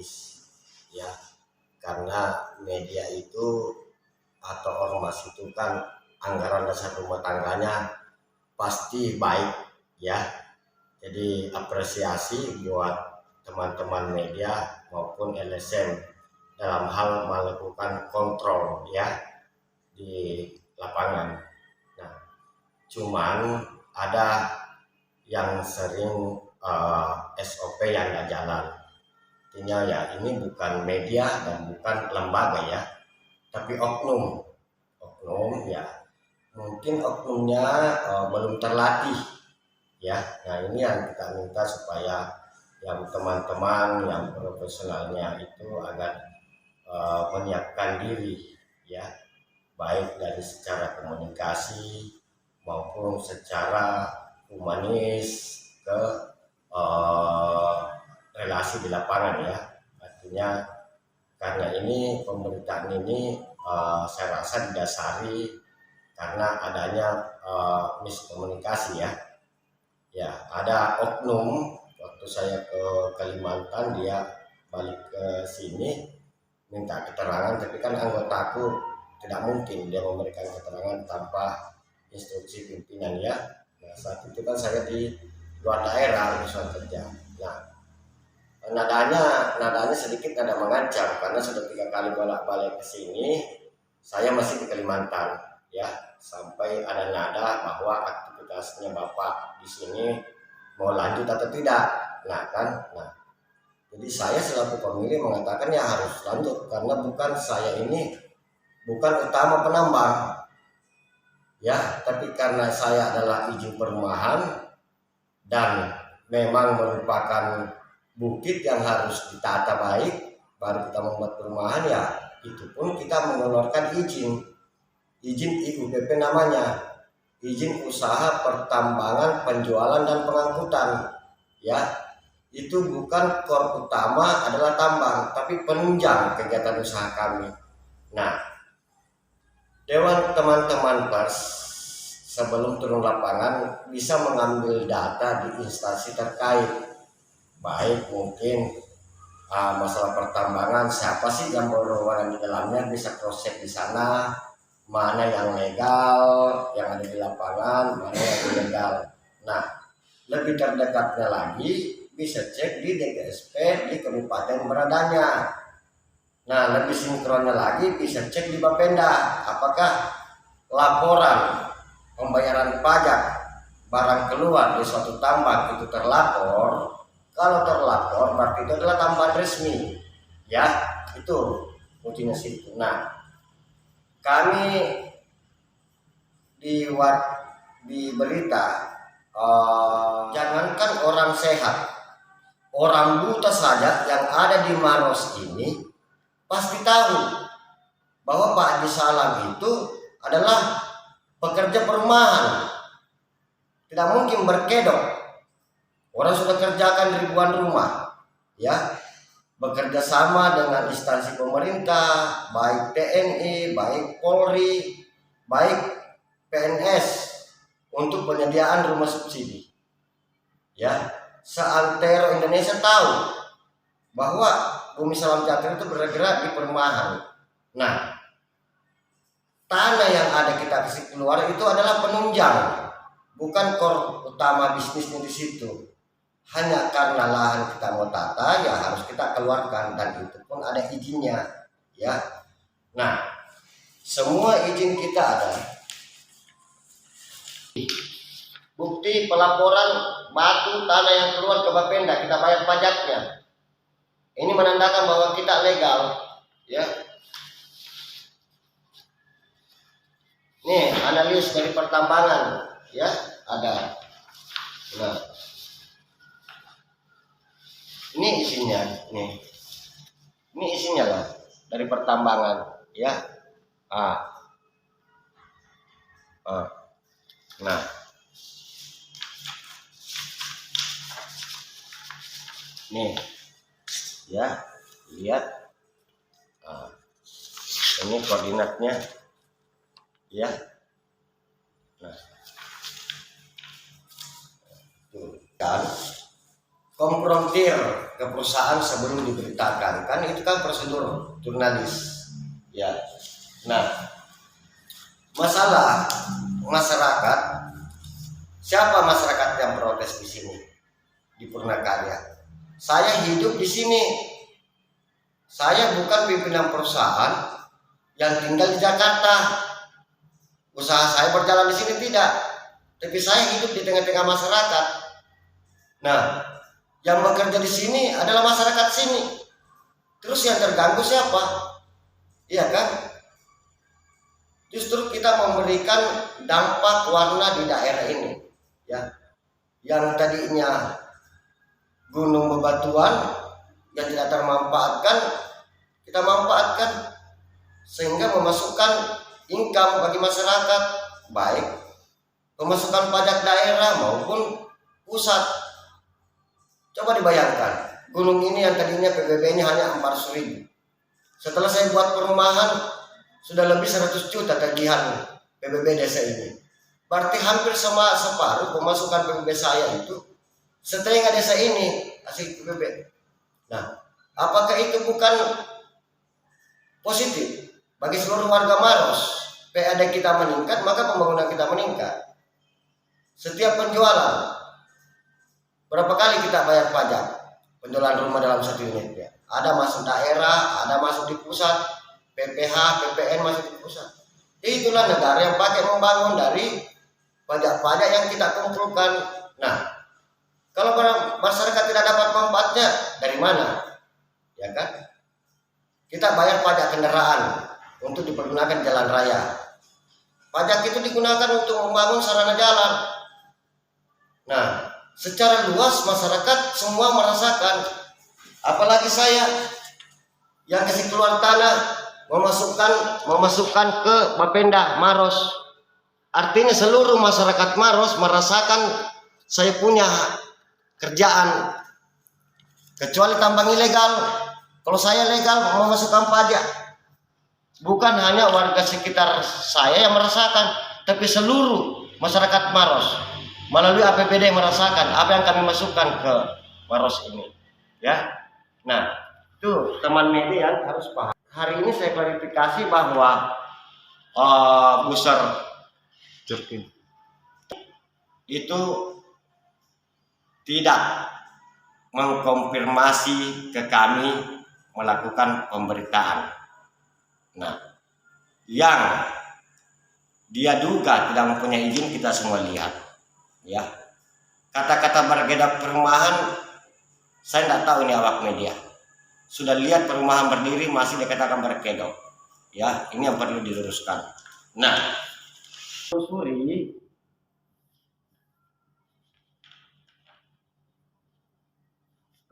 etis ya, karena media itu atau ormas itu kan anggaran dasar rumah tangganya pasti baik ya. Jadi apresiasi buat teman-teman media maupun LSM dalam hal melakukan kontrol ya di lapangan. Nah, cuman ada yang sering SOP yang nggak jalan. Artinya ya ini bukan media dan bukan lembaga ya, tapi oknum ya, mungkin oknumnya belum terlatih ya. Nah, ini yang kita minta supaya yang teman-teman yang profesionalnya itu agar menyiapkan diri ya, baik dari secara komunikasi maupun secara humanis ke relasi di lapangan ya. Artinya karena ini pemberitaan ini saya rasa didasari karena adanya miskomunikasi ya. Ya, ada oknum waktu saya ke Kalimantan, dia balik ke sini minta keterangan, tapi kan anggotaku tidak mungkin dia memberikan keterangan tanpa instruksi pimpinan ya. Nah, saat itu kan saya di luar daerah urusan kerja. Nah, nadanya sedikit ada mengancam karena sudah 3 kali bolak-balik ke sini. Saya masih di Kalimantan ya, sampai ada nada bahwa aktivitasnya Bapak di sini mau lanjut atau tidak. Nah kan, jadi saya selaku pemilih mengatakan ya harus lanjut, karena bukan saya ini bukan utama penambang ya, tapi karena saya adalah izin perumahan dan memang merupakan bukit yang harus ditata baik baru kita membuat perumahan ya, itu pun kita mengeluarkan izin IUPP namanya, izin usaha pertambangan, penjualan dan pengangkutan ya. Itu bukan core utama adalah tambang, tapi penunjang kegiatan usaha kami. Nah, Dewan teman-teman pers sebelum turun lapangan bisa mengambil data di instansi terkait, baik mungkin masalah pertambangan, siapa sih yang berwenang di dalamnya, bisa cross-check di sana, mana yang legal yang ada di lapangan, mana yang ilegal. Nah, lebih terdekatnya lagi bisa cek di DKSP di kabupaten beradanya. Nah, lebih sinkronnya lagi bisa cek di Bapenda, apakah laporan pembayaran pajak barang keluar di suatu tambang itu terlapor. Kalau terlapor berarti itu adalah tambahan resmi ya, itu kuncinya situ. Nah, kami di berita jangankan orang sehat, orang buta saja yang ada di Maros ini pasti tahu bahwa Pak Haji Salam itu adalah pekerja perumahan, tidak mungkin berkedok. Orang sudah kerjakan ribuan rumah ya, bekerja sama dengan instansi pemerintah, baik TNI, baik Polri, baik PNS untuk penyediaan rumah subsidi ya. Seantero Indonesia tahu bahwa Bumi Salam Jateng itu bergerak di perumahan. Nah, tanah yang ada kita kasih keluar itu adalah penunjang, bukan core utama bisnisnya di situ. Hanya karena lahan kita mau tata ya harus kita keluarkan, dan itu pun ada izinnya ya. Nah, semua izin kita ada. Bukti pelaporan batu tanah yang keluar ke Bapenda, kita bayar pajaknya. Ini menandakan bahwa kita legal ya. Nih, analis dari pertambangan ya ada. Nah, ini isinya nih. Ini isinya lah dari pertambangan ya. Nah, nih ya, lihat ini koordinatnya ya. Nah, tuh kan konfrontir ke perusahaan sebelum diberitakan, kan itu kan prosedur jurnalis ya. Nah, masalah masyarakat, siapa masyarakat yang protes di sini di Purnakarya? Saya hidup di sini, saya bukan pimpinan perusahaan yang tinggal di Jakarta. Usaha saya berjalan di sini tidak, tapi saya hidup di tengah-tengah masyarakat. Nah, yang bekerja di sini adalah masyarakat sini. Terus yang terganggu siapa? Iya kan? Justru kita memberikan dampak warna di daerah ini, ya. Yang tadinya gunung bebatuan yang tidak termanfaatkan, kita manfaatkan sehingga memasukkan income bagi masyarakat, baik pemasukan pajak daerah maupun pusat. Coba dibayangkan, gunung ini yang tadinya PBB-nya hanya 400.000. Setelah saya buat perumahan, sudah lebih 100 juta tagihan PBB desa ini. Berarti hampir sama separuh pemasukan PBB saya itu setengah desa ini asik PBB. Nah, apakah itu bukan positif bagi seluruh warga Maros? PAD kita meningkat, maka pembangunan kita meningkat. Setiap penjualan, berapa kali kita bayar pajak penjualan rumah dalam 1 unit ya? Ada masuk daerah, ada masuk di pusat, PPH, PPN masuk di pusat. Itulah negara yang pakai membangun dari pajak-pajak yang kita kumpulkan. Nah, kalau masyarakat tidak dapat manfaatnya, dari mana? Ya kan? Kita bayar pajak kendaraan untuk dipergunakan jalan raya. Pajak itu digunakan untuk membangun sarana jalan. Nah, secara luas masyarakat semua merasakan, apalagi saya yang kasih keluar tanah memasukkan ke Bapenda Maros. Artinya seluruh masyarakat Maros merasakan saya punya kerjaan, kecuali tambang ilegal. Kalau saya legal memasukkan pajak, bukan hanya warga sekitar saya yang merasakan, tapi seluruh masyarakat Maros melalui APBD merasakan apa yang kami masukkan ke Maros ini, ya. Nah, itu teman media harus paham. Hari ini saya klarifikasi bahwa Buser itu tidak mengkonfirmasi ke kami melakukan pemberitaan. Nah, yang dia duga tidak mempunyai izin kita semua lihat, ya. Kata-kata bergedap perumahan, saya tidak tahu ini awak media sudah lihat perumahan berdiri masih dikatakan berkedok, ya. Ini yang perlu diluruskan. Nah,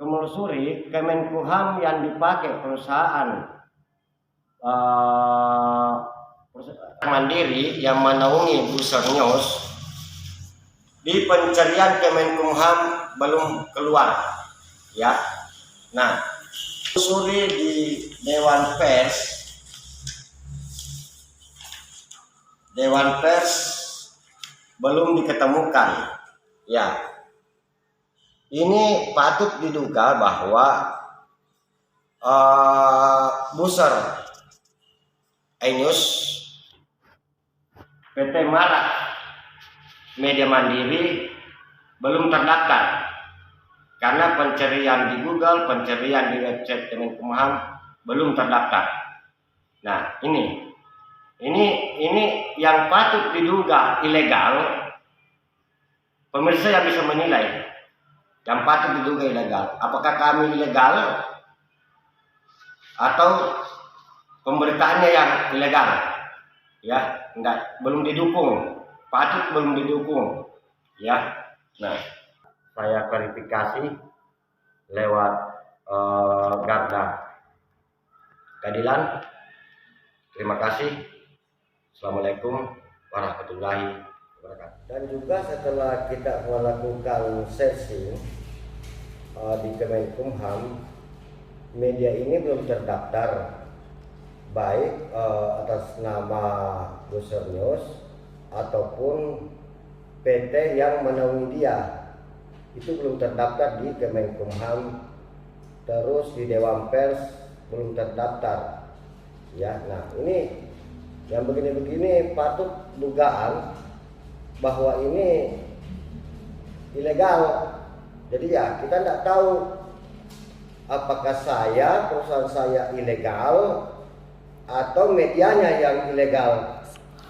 menelusuri Kemenkumham yang dipakai perusahaan mandiri yang menaungi Buser News, di pencarian Kemenkumham belum keluar, ya. Nah, menelusuri di Dewan Pers belum diketemukan, ya. Ini patut diduga bahwa Buser News, PT Marak Media Mandiri belum terdaftar karena pencarian di Google, pencarian di website Kemenkumham belum terdaftar. Nah, ini yang patut diduga ilegal. Pemirsa yang bisa menilai yang patut diduga ilegal. Apakah kami ilegal atau pemberitaannya yang ilegal? Ya, enggak, belum didukung. Patut belum didukung, ya. Nah, saya klarifikasi lewat Garda Keadilan. Terima kasih. Assalamualaikum warahmatullahi wabarakatuh. Dan juga setelah kita melakukan searching di Kemenkumham, media ini belum terdaftar baik atas nama Buser News ataupun PT yang menaungi dia, itu belum terdaftar di Kemenkumham, terus di Dewan Pers belum terdaftar ya. Nah ini yang begini-begini patut dugaan bahwa ini ilegal. Jadi ya kita tidak tahu apakah perusahaan saya ilegal atau medianya yang ilegal.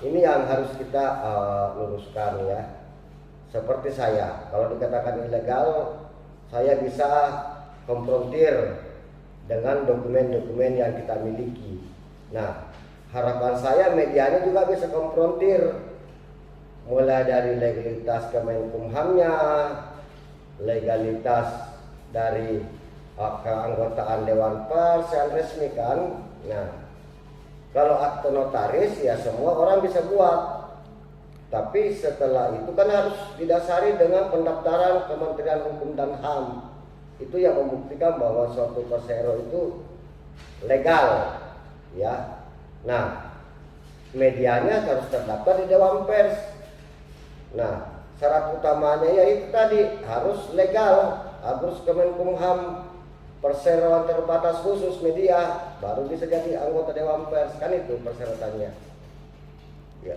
Ini yang harus kita luruskan ya. Seperti saya, kalau dikatakan ilegal, saya bisa konfrontir dengan dokumen-dokumen yang kita miliki. Nah, harapan saya medianya juga bisa konfrontir, mulai dari legalitas Kemenkumhamnya, legalitas dari keanggotaan Dewan Pers yang resmi kan. Nah, kalau akte notaris ya semua orang bisa buat. Tapi setelah itu kan harus didasari dengan pendaftaran Kementerian Hukum dan HAM. Itu yang membuktikan bahwa suatu persero itu legal, ya. Nah, medianya harus terdaftar di Dewan Pers. Nah, syarat utamanya yaitu tadi harus legal, harus Kemenkumham, perseroan terbatas khusus media, baru bisa jadi anggota Dewan Pers, kan itu persyaratannya. Ya.